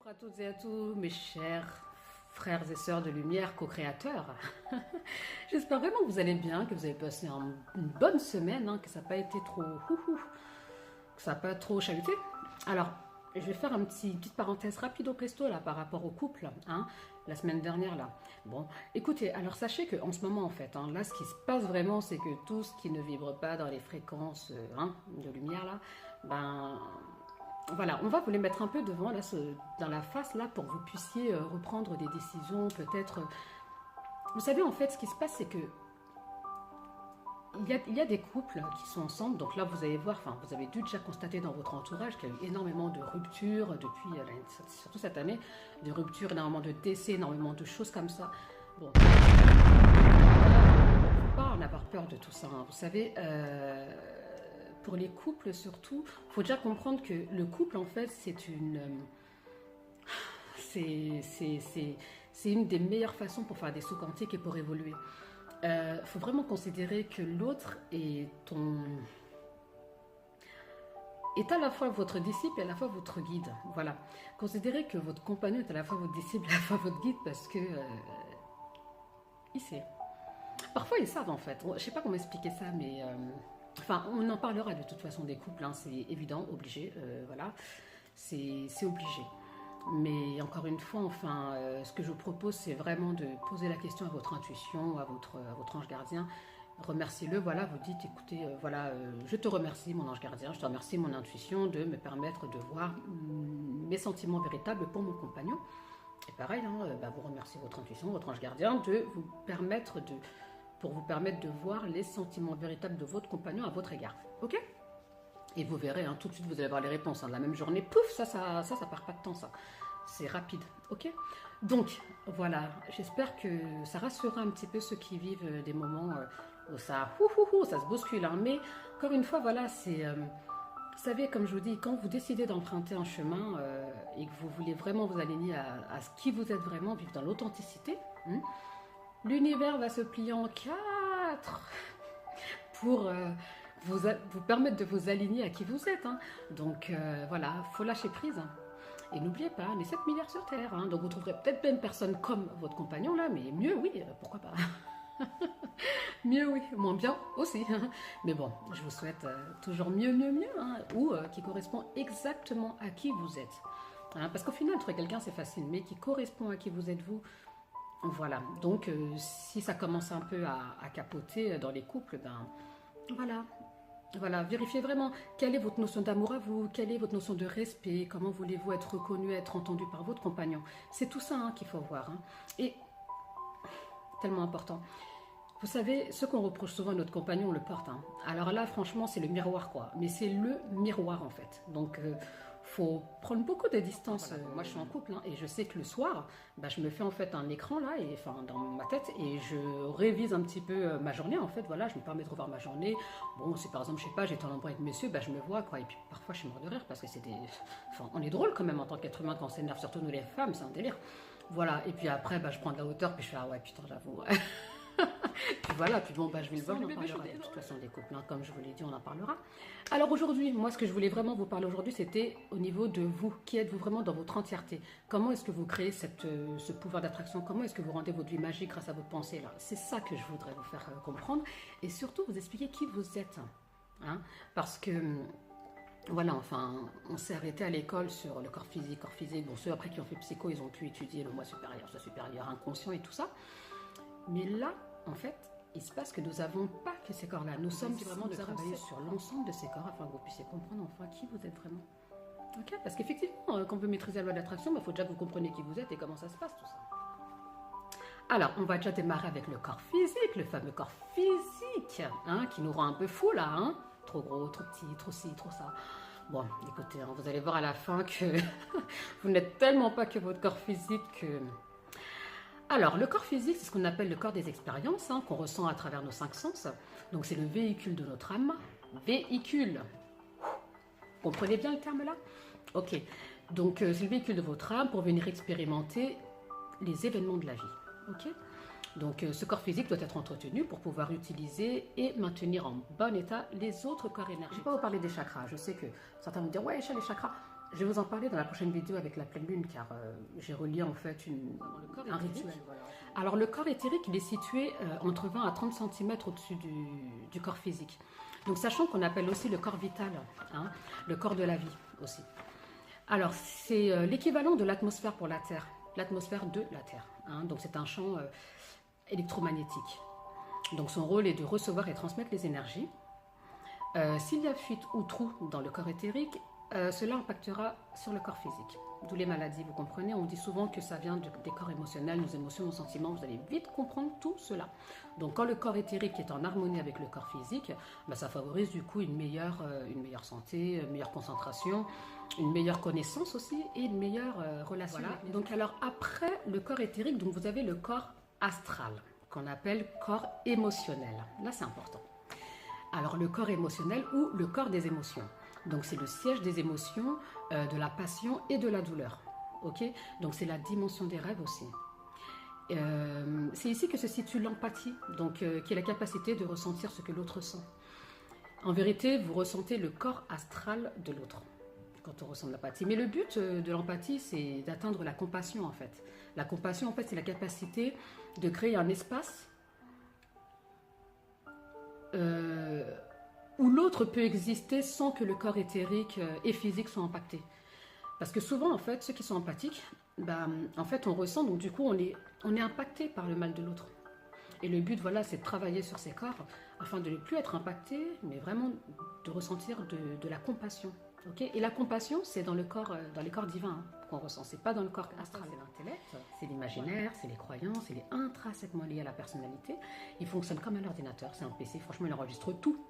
Bonjour à toutes et à tous, mes chers frères et sœurs de lumière, co-créateurs. J'espère vraiment que vous allez bien, que vous avez passé une bonne semaine, hein, que ça n'a pas été trop que ça n'a pas trop chahuté. Alors, je vais faire une petite parenthèse rapido presto là par rapport au couple, hein, la semaine dernière là. Bon, écoutez, alors sachez qu'en ce moment en fait, hein, là ce qui se passe vraiment, c'est que tout ce qui ne vibre pas dans les fréquences de lumière là, ben voilà, on va vous les mettre un peu devant là, dans la face là pour que vous puissiez reprendre des décisions peut-être. Vous savez en fait, ce qui se passe, c'est que il y a des couples qui sont ensemble, donc là vous allez voir, enfin vous avez dû déjà constater dans votre entourage qu'il y a eu énormément de ruptures depuis, surtout cette année, de ruptures, énormément de décès, énormément de choses comme ça. Bon, faut pas en avoir peur de tout ça, hein. Vous savez, pour les couples surtout, il faut déjà comprendre que le couple en fait c'est une des meilleures façons pour faire des sauts quantiques et pour évoluer. Faut vraiment considérer que l'autre est à la fois votre disciple et à la fois votre guide. Voilà. Considérez que votre compagnon est à la fois votre disciple et à la fois votre guide parce que il sait. Parfois ils savent en fait. Je sais pas comment expliquer ça, mais enfin on en parlera de toute façon des couples. Hein, c'est évident, obligé. Voilà, c'est obligé. Mais encore une fois, enfin, ce que je vous propose, c'est vraiment de poser la question à votre intuition, à votre ange gardien. Remerciez-le, voilà, vous dites, écoutez, voilà, je te remercie mon ange gardien, je te remercie mon intuition de me permettre de voir mes sentiments véritables pour mon compagnon. Et pareil, hein, vous remerciez votre intuition, votre ange gardien, pour vous permettre de voir les sentiments véritables de votre compagnon à votre égard. Ok ? Et vous verrez, hein, tout de suite, vous allez avoir les réponses. Hein, la même journée, pouf, ça part pas de temps, ça. C'est rapide, ok? Donc, voilà, j'espère que ça rassurera un petit peu ceux qui vivent des moments où ça se bouscule. Hein. Mais, encore une fois, voilà, c'est... vous savez, comme je vous dis, quand vous décidez d'emprunter un chemin et que vous voulez vraiment vous aligner à ce qui vous êtes vraiment, vivre dans l'authenticité, l'univers va se plier en quatre pour... vous permettre de vous aligner à qui vous êtes. Hein. Donc voilà, faut lâcher prise. Hein. Et n'oubliez pas, on est 7 milliards sur Terre. Hein. Donc vous trouverez peut-être pas une personne comme votre compagnon là, mais mieux oui, pourquoi pas. Mieux oui, moins bien aussi. Hein. Mais bon, je vous souhaite toujours mieux, hein, ou qui correspond exactement à qui vous êtes. Hein, parce qu'au final, trouver quelqu'un c'est facile, mais qui correspond à qui vous êtes vous. Voilà, donc si ça commence un peu à capoter dans les couples, ben voilà, vérifiez vraiment quelle est votre notion d'amour à vous, quelle est votre notion de respect, comment voulez-vous être reconnu, être entendu par votre compagnon. C'est tout ça hein, qu'il faut voir. Hein. Et tellement important. Vous savez, ce qu'on reproche souvent à notre compagnon, on le porte. Hein. Alors là, franchement, c'est le miroir, quoi. Mais c'est le miroir, en fait. Donc, faut prendre beaucoup de distance. Voilà. Moi, je suis en couple hein, et je sais que le soir, je me fais en fait un écran là, et, enfin dans ma tête, et je révise un petit peu ma journée. En fait, voilà, je me permets de revoir ma journée. Bon, si par exemple, je sais pas, j'étais en embrouille avec monsieur, je me vois quoi. Et puis parfois, je suis mort de rire parce que enfin, on est drôle quand même en tant qu'être humain quand on s'énerve, surtout nous les femmes, c'est un délire. Voilà. Et puis après, je prends de la hauteur, puis je fais ah ouais, putain, j'avoue. Ouais. Puis voilà, puis bon, je vais le voir, on en parlera de toute façon des couples, hein, comme je vous l'ai dit, on en parlera. Alors aujourd'hui, moi ce que je voulais vraiment vous parler aujourd'hui, c'était au niveau de vous, qui êtes-vous vraiment dans votre entièreté? Comment est-ce que vous créez ce pouvoir d'attraction? Comment est-ce que vous rendez votre vie magique grâce à votre pensée là? C'est ça que je voudrais vous faire comprendre, et surtout vous expliquer qui vous êtes. Hein, parce que... Voilà, enfin, on s'est arrêté à l'école sur le corps physique. Bon, ceux après qui ont fait psycho, ils ont pu étudier le moi supérieur, inconscient et tout ça. Mais là, en fait, il se passe que nous n'avons pas que ces corps-là. Nous sommes vraiment de travailler sur l'ensemble de ces corps afin que vous puissiez comprendre enfin qui vous êtes vraiment. Ok? Parce qu'effectivement, quand vous maîtrisez la loi de l'attraction, il faut déjà que vous compreniez qui vous êtes et comment ça se passe tout ça. Alors, on va déjà démarrer avec le corps physique, le fameux corps physique, hein, qui nous rend un peu fou là, hein? Trop gros, trop petit, trop ci, trop ça. Bon, écoutez, hein, vous allez voir à la fin que vous n'êtes tellement pas que votre corps physique que... Alors, le corps physique, c'est ce qu'on appelle le corps des expériences, hein, qu'on ressent à travers nos 5 sens. Donc, c'est le véhicule de notre âme. Véhicule. Comprenez bien le terme là? Ok. Donc, c'est le véhicule de votre âme pour venir expérimenter les événements de la vie. Ok? Donc, ce corps physique doit être entretenu pour pouvoir utiliser et maintenir en bon état les autres corps énergétiques. Je ne vais pas vous parler des chakras. Je sais que certains vont dire, ouais, les chakras. Je vais vous en parler dans la prochaine vidéo avec la pleine lune, car j'ai relié en fait un rituel. Voilà. Alors le corps éthérique, il est situé entre 20 à 30 cm au-dessus du corps physique. Donc sachant qu'on appelle aussi le corps vital, hein, le corps de la vie aussi. Alors c'est l'équivalent de l'atmosphère pour la Terre, l'atmosphère de la Terre. Hein, donc c'est un champ électromagnétique. Donc son rôle est de recevoir et transmettre les énergies. S'il y a fuite ou trou dans le corps éthérique, cela impactera sur le corps physique. D'où les maladies, vous comprenez. On dit souvent que ça vient des corps émotionnels, nos émotions, nos sentiments. Vous allez vite comprendre tout cela. Donc quand le corps éthérique est en harmonie avec le corps physique, ben, ça favorise du coup une meilleure santé, une meilleure concentration, une meilleure connaissance aussi et une meilleure relation. Voilà. Donc alors après le corps éthérique, donc vous avez le corps astral, qu'on appelle corps émotionnel. Là c'est important. Alors le corps émotionnel ou le corps des émotions. Donc c'est le siège des émotions, de la passion et de la douleur. Okay, donc c'est la dimension des rêves aussi. C'est ici que se situe l'empathie, donc qui est la capacité de ressentir ce que l'autre sent. En vérité, vous ressentez le corps astral de l'autre quand on ressent de l'empathie. Mais le but de l'empathie, c'est d'atteindre la compassion en fait. La compassion en fait, c'est la capacité de créer un espace où l'autre peut exister sans que le corps éthérique et physique soient impactés. Parce que souvent, en fait, ceux qui sont empathiques, bah, en fait, on ressent, donc du coup, on est impacté par le mal de l'autre. Et le but, voilà, c'est de travailler sur ces corps afin de ne plus être impacté, mais vraiment de ressentir de la compassion. Okay, et la compassion, c'est dans les corps divins hein, qu'on ressent. C'est pas dans le corps astral. C'est l'intellect, c'est l'imaginaire, c'est les croyances, il est intrinsèquement lié à la personnalité. Il fonctionne comme un ordinateur, c'est un PC. Franchement, il enregistre tout.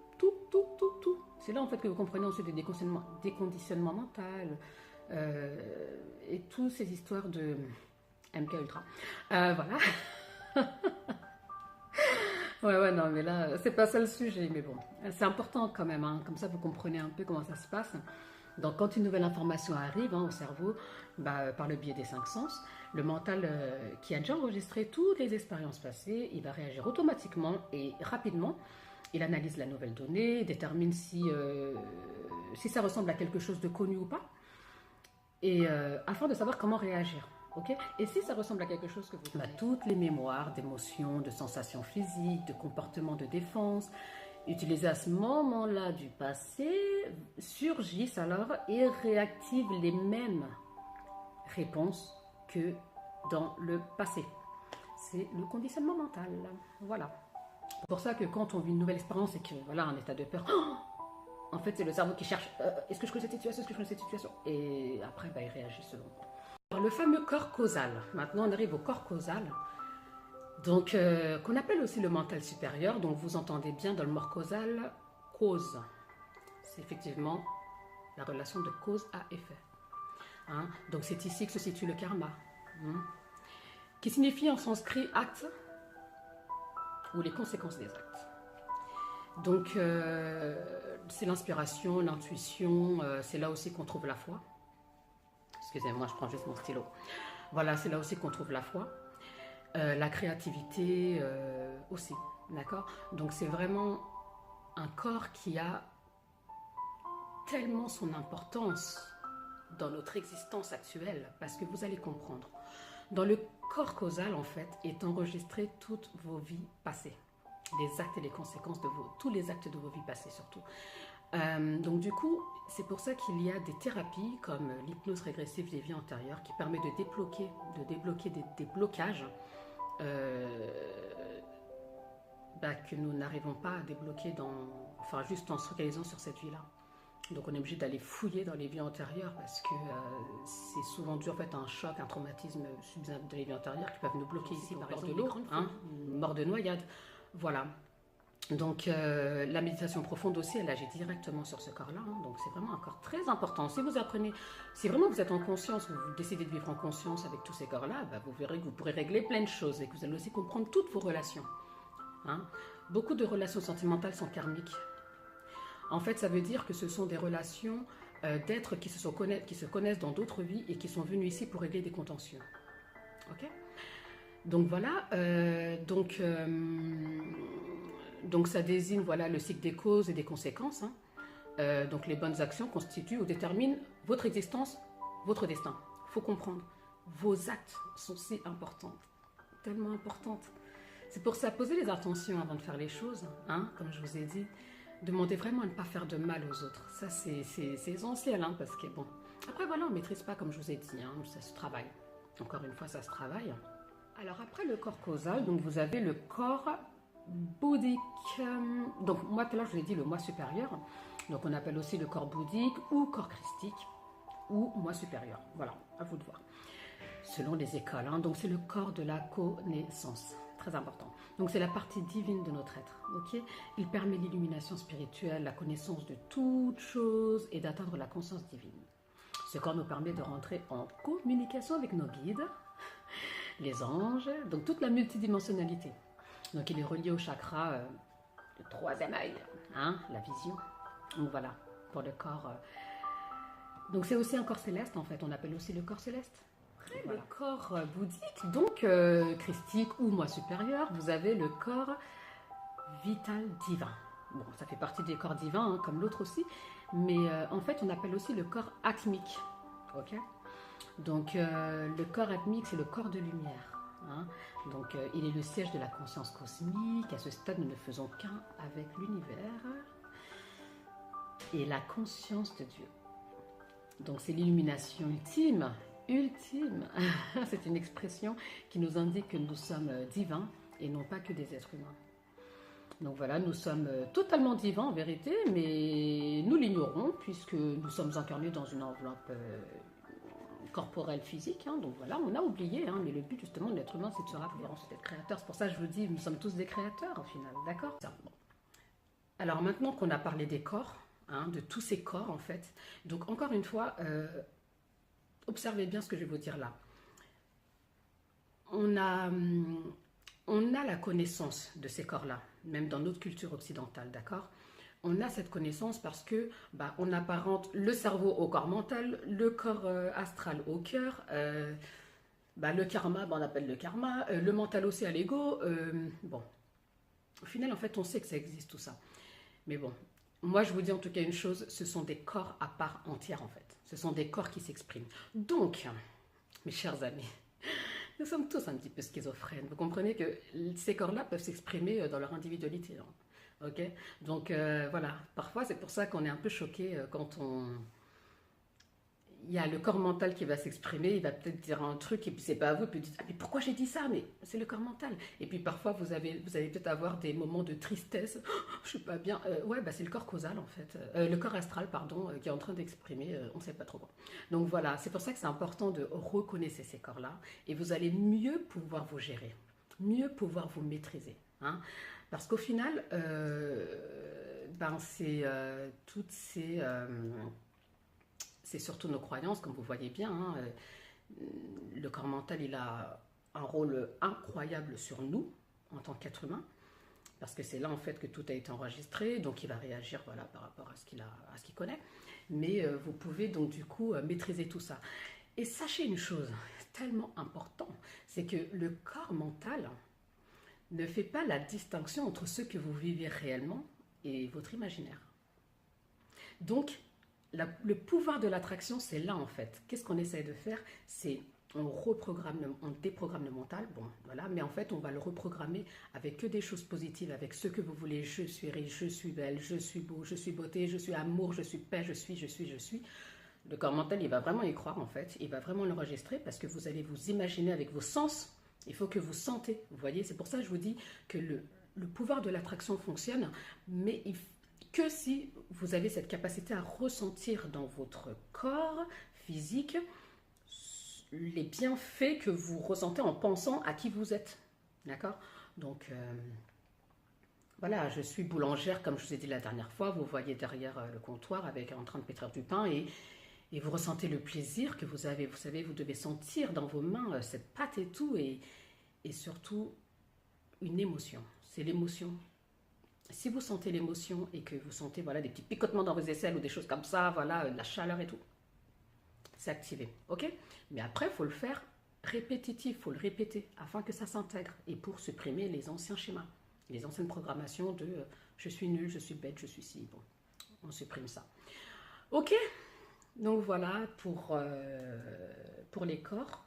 C'est là en fait que vous comprenez ensuite des déconditionnements mentaux et toutes ces histoires de MK Ultra. Voilà. ouais, non, mais là, c'est pas ça le sujet, mais bon, c'est important quand même, hein, comme ça vous comprenez un peu comment ça se passe. Donc, quand une nouvelle information arrive hein, au cerveau, bah, par le biais des 5 sens, le mental qui a déjà enregistré toutes les expériences passées, il va réagir automatiquement et rapidement. Il analyse la nouvelle donnée, détermine si ça ressemble à quelque chose de connu ou pas, et afin de savoir comment réagir. Okay, et si ça ressemble à quelque chose que vous connaissez, toutes les mémoires d'émotions, de sensations physiques, de comportements de défense, utilisées à ce moment-là du passé, surgissent alors et réactivent les mêmes réponses que dans le passé. C'est le conditionnement mental. Voilà. C'est pour ça que quand on vit une nouvelle expérience et que voilà un état de peur, en fait c'est le cerveau qui cherche est-ce que je connais cette situation, est-ce que je connais cette situation, et après bah, il réagit selon. Alors, le fameux corps causal. Maintenant on arrive au corps causal, donc qu'on appelle aussi le mental supérieur. Donc vous entendez bien dans le mot causal, cause. C'est effectivement la relation de cause à effet. Hein? Donc c'est ici que se situe le karma, qui signifie en sanskrit acte ou les conséquences des actes. Donc, c'est l'inspiration, l'intuition, c'est là aussi qu'on trouve la foi. Excusez-moi, je prends juste mon stylo. Voilà, c'est là aussi qu'on trouve la foi. La créativité aussi, d'accord? Donc, c'est vraiment un corps qui a tellement son importance dans notre existence actuelle, parce que vous allez comprendre. Dans le corps causal, en fait, est enregistré toutes vos vies passées. Les actes et les conséquences de tous les actes de vos vies passées, surtout. Donc, du coup, c'est pour ça qu'il y a des thérapies comme l'hypnose régressive des vies antérieures qui permet de débloquer des blocages que nous n'arrivons pas à débloquer juste en se focalisant sur cette vie-là. Donc on est obligé d'aller fouiller dans les vies antérieures parce que c'est souvent dû en fait à un choc, un traumatisme subsidiaire de les vies antérieures qui peuvent nous bloquer ici par exemple de l'eau, mort de noyade. Voilà. Donc la méditation profonde aussi, elle agit directement sur ce corps-là. Hein, donc c'est vraiment un corps très important. Si vous apprenez, si vraiment vous êtes en conscience, vous décidez de vivre en conscience avec tous ces corps-là, bah, vous verrez que vous pourrez régler plein de choses et que vous allez aussi comprendre toutes vos relations. Hein. Beaucoup de relations sentimentales sont karmiques. En fait, ça veut dire que ce sont des relations d'êtres qui se connaissent dans d'autres vies et qui sont venus ici pour régler des contentieux. Ok ? Donc voilà, donc ça désigne voilà, le cycle des causes et des conséquences. Hein. Donc les bonnes actions constituent ou déterminent votre existence, votre destin. Il faut comprendre, vos actes sont si importants, tellement importantes. C'est pour ça, poser les intentions avant de faire les choses, hein, comme je vous ai dit. Demandez vraiment à ne pas faire de mal aux autres. Ça, c'est essentiel, hein, parce que bon. Après, voilà, on ne maîtrise pas, comme je vous ai dit, hein, ça se travaille. Encore une fois, ça se travaille. Alors, après le corps causal, donc vous avez le corps bouddhique. Donc, moi, tout à l'heure, je vous ai dit le moi supérieur. Donc, on appelle aussi le corps bouddhique ou corps christique ou moi supérieur. Voilà, à vous de voir. Selon les écoles, hein, donc c'est le corps de la connaissance. Très important. Donc c'est la partie divine de notre être, ok? Il permet l'illumination spirituelle, la connaissance de toutes choses et d'atteindre la conscience divine. Ce corps nous permet de rentrer en communication avec nos guides, les anges, donc toute la multidimensionnalité. Donc il est relié au chakra du troisième œil, hein, la vision. Donc voilà, pour le corps. Donc c'est aussi un corps céleste en fait, on appelle aussi le corps céleste. Voilà. Le corps bouddhique, donc christique ou moi supérieur, vous avez le corps vital divin. Bon, ça fait partie des corps divins, hein, comme l'autre aussi, mais en fait, on appelle aussi le corps atmique. Ok. Donc, le corps atmique, c'est le corps de lumière. Hein. Donc, il est le siège de la conscience cosmique. À ce stade, nous ne faisons qu'un avec l'univers et la conscience de Dieu. Donc, c'est l'illumination ultime. Ultime, c'est une expression qui nous indique que nous sommes divins et non pas que des êtres humains. Donc voilà, nous sommes totalement divins en vérité, mais nous l'ignorons puisque nous sommes incarnés dans une enveloppe corporelle physique. Hein, donc voilà, on a oublié, hein, mais le but justement de l'être humain, c'est de se rappeler ensuite d'être créateur. C'est pour ça que je vous dis, nous sommes tous des créateurs au final, d'accord? Bon. Alors maintenant qu'on a parlé des corps, hein, de tous ces corps en fait, donc encore une fois, observez bien ce que je vais vous dire là. On a la connaissance de ces corps-là, même dans notre culture occidentale, d'accord? On a cette connaissance parce que on apparente le cerveau au corps mental, le corps astral au cœur, le karma, on appelle le karma, le mental aussi à l'ego. Bon, au final, en fait, on sait que ça existe tout ça. Mais bon, moi, je vous dis en tout cas une chose, ce sont des corps à part entière, en fait. Ce sont des corps qui s'expriment. Donc, mes chers amis, nous sommes tous un petit peu schizophrènes. Vous comprenez que ces corps-là peuvent s'exprimer dans leur individualité. Hein. Ok? Donc, voilà. Parfois, c'est pour ça qu'on est un peu choqué quand il y a le corps mental qui va s'exprimer, il va peut-être dire un truc et puis c'est pas à vous, puis vous dites, ah, mais pourquoi j'ai dit ça? Mais c'est le corps mental. Et puis parfois vous allez peut-être avoir des moments de tristesse, oh, je suis pas bien. C'est le corps causal en fait, le corps astral pardon, qui est en train d'exprimer, on sait pas trop quoi. Donc voilà, c'est pour ça que c'est important de reconnaître ces corps-là et vous allez mieux pouvoir vous gérer, mieux pouvoir vous maîtriser. Hein, parce qu'au final, c'est toutes ces c'est surtout nos croyances, comme vous voyez bien. Hein, le corps mental, il a un rôle incroyable sur nous, en tant qu'être humain, parce que c'est là, en fait, que tout a été enregistré, donc il va réagir voilà, par rapport à ce qu'il connaît. Mais vous pouvez donc, du coup, maîtriser tout ça. Et sachez une chose, tellement important, c'est que le corps mental ne fait pas la distinction entre ce que vous vivez réellement et votre imaginaire. Donc, le pouvoir de l'attraction, c'est là en fait. Qu'est-ce qu'on essaye de faire? C'est on déprogramme le mental, bon voilà, mais en fait on va le reprogrammer avec que des choses positives, avec ce que vous voulez. Je suis riche, je suis belle, je suis beau, je suis beauté, je suis amour, je suis paix, je suis. Le corps mental, il va vraiment y croire en fait, il va vraiment l'enregistrer parce que vous allez vous imaginer avec vos sens. Il faut que vous sentez, vous voyez, c'est pour ça que je vous dis que le pouvoir de l'attraction fonctionne, mais que si vous avez cette capacité à ressentir dans votre corps physique les bienfaits que vous ressentez en pensant à qui vous êtes. D'accord? Donc, voilà, je suis boulangère, comme je vous ai dit la dernière fois, vous voyez derrière le comptoir en train de pétrir du pain et vous ressentez le plaisir que vous avez. Vous savez, vous devez sentir dans vos mains cette pâte et tout, et surtout une émotion. C'est l'émotion. Si vous sentez l'émotion et que vous sentez voilà, des petits picotements dans vos aisselles ou des choses comme ça, voilà, la chaleur et tout, c'est activé, ok? Mais après, il faut le faire répétitif, il faut le répéter afin que ça s'intègre et pour supprimer les anciens schémas, les anciennes programmations de je suis nul, je suis bête, je suis ci, bon, On supprime ça. Ok, donc voilà pour les corps.